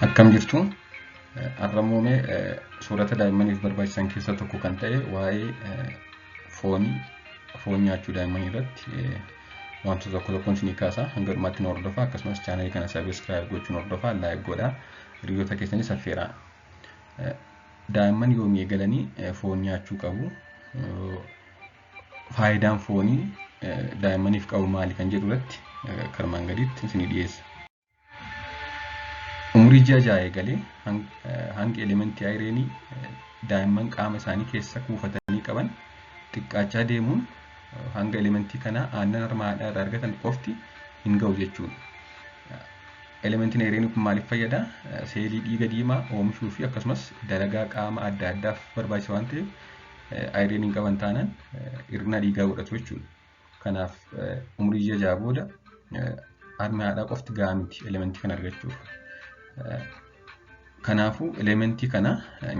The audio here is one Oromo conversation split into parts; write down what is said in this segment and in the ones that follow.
Akkam jirtu arramume suurata daa'immaniif barbaachisan keessaa tokko kan ta'e waa'ee foon nyaachuu daa'immanii irratti wantoota tokko tokkoon isinii kaasa. Hanga dhumaatti nu hordofaa, akkasumas chaanalii kana sabiskiraayib gochuun hordofaa, laayik godhaa, hiriyoota keessanis affeeraa. Daa'imman yoomii eegalanii foon nyaachuu qabu? Faayidaan foonii daa'immaniif qabu maali kan jedhu irratti karmaan gadiitti isinii dhiyeessa. Umurii ji'a ja'a eegalee hangi elementii ayireenii daa'imman qaama isaanii keessa kuufatanii qaban xiqqaachaa deemuun hanga elementii kanaa aannan harma haadhaa irraa argatan qofti hin ga'u jechuudha. Elementiin ayireenii kun maaliif fayyada? Seelii dhiiga diimaa oomishuu fi akkasumas dalagaa qaama adda addaaf barbaachisa waan ta'eef ayireenii qaban taanaan hir'ina dhiigaa godhatu jechuudha. Kanaaf umurii ji'a ja'a booda harmi haadhaa qofti gahaa miti elementii kana argachuuf. Kanaafuu elementii kana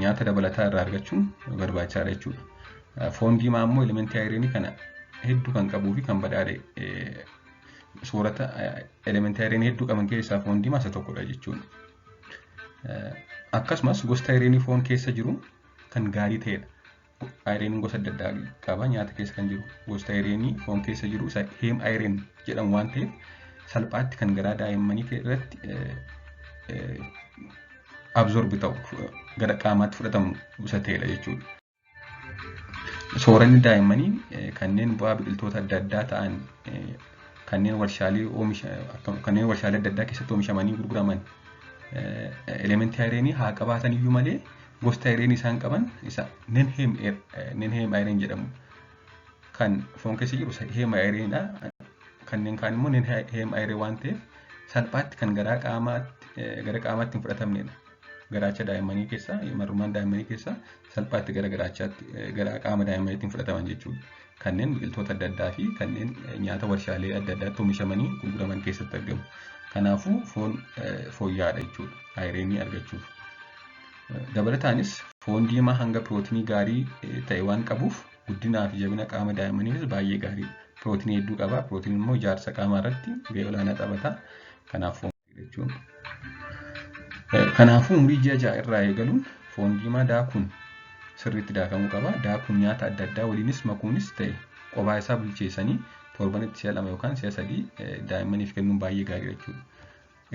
nyaata dabalataa irraa argachuun barbaachisaadha jechuudha. Foon diimaa immoo elementii ayireenii kana hedduu kan qabuu fi kan badhaadhe soorata elementii ayireenii hedduu qaban keessaa foon diimaa isa tokkodha jechuudha. Akkasumas gosta ayireenii foon keessa jiru kan gaarii ta'edha. Ayireenii gosa adda addaa qaba nyaata keessa kan jiru. Gosta ayireenii foon keessa jiru isa heem ayireen jedhamu waan ta'eef salphaatti kan garaa daa'immanii irratti absorbi ta'u gara qaamaatti fudhatamu isa ta'edha jechuudha. Sooranni daa'immanii kanneen bu'aa biqiltoota adda addaa ta'an kanneen warshaalee adda addaa keessatti oomishamanii gurguraman elementii ayireenii haa qabaatan iyyuu malee gosta ayireenii isaan qaban isa nenheem ayireen jedhamu kan foon keessa jiru isa heem ayireenidha. Kanneen kaan immoo nenheem ayireen waan ta'eef salphaatti kan gara qaamaatti hin fudhatamnedha. Garaacha daa'immanii keessaa marrumaan daa'immanii keessaa salphaatti gara qaama daa'immaniitti hin fudhataman jechuudha. Kanneen biqiltoota adda addaa fi kanneen nyaata warshaalee adda addaatti oomishamanii gurguraman keessatti argamu. Kanaafuu foon fooyya'aadha jechuudha ayireenii argachuuf. Dabalataanis foon diimaa hanga pirootinii gaarii ta'e waan qabuuf guddinaa fi jabina qaama daa'immaniifis baay'ee gaariidha. Pirootinii hedduu qaba. Pirootinii immoo ijaarsa qaamaa irratti gahee olaanaa taphata. Kanaaf foon jechuudha. Kanaafuu umurii ji'a ja'a irraa eegaluun foon diimaa daakuun sirriitti daakamuu qaba. Daakuun nyaata adda addaa waliinis makuunis ta'e qophaa isaa bilcheessanii torbanitti si'a 2 yookaan si'a 3 daa'immaniif kennuun baay'ee gaariidha jechuudha.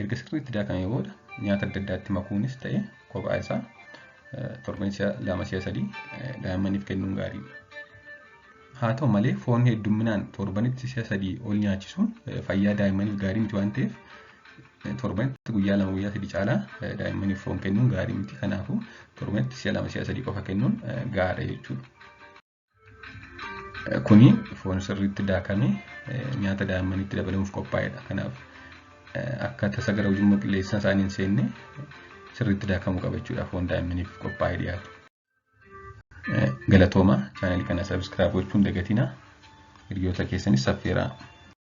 Erga sirriitti daakamee booda nyaata adda addaatti makuunis ta'e qophaa isaa torbanitti si'a 2 si'a 3 daa'immaniif kennuun gaariidha. Haa ta'u malee foon heddumminaan torbanitti si'a 3 ol nyaachisuun fayyaa daa'immaniif gaarii miti waan ta'eef torbanitti guyyaa 2 guyyaa 3 caalaa daa'immaniif foon kennuun gaarii miti. Kanaafuu torbanitti si'a 2 si'a 3 qofa kennuun gaariidha jechuudha. Kuni foon sirriitti daakamee nyaata daa'immaniitti dabalamuuf qophaa'edha. Kanaaf akka tasa gara ujummoo qilleensa isaanii hin seenne sirriitti daakamuu qaba jechuudha foon daa'immaniif qophaa'ee dhiyaatu. Galatooma chaanalii kana sabiskiraayib gochuun dagatinaa, hiriyoota keessanis affeeraa.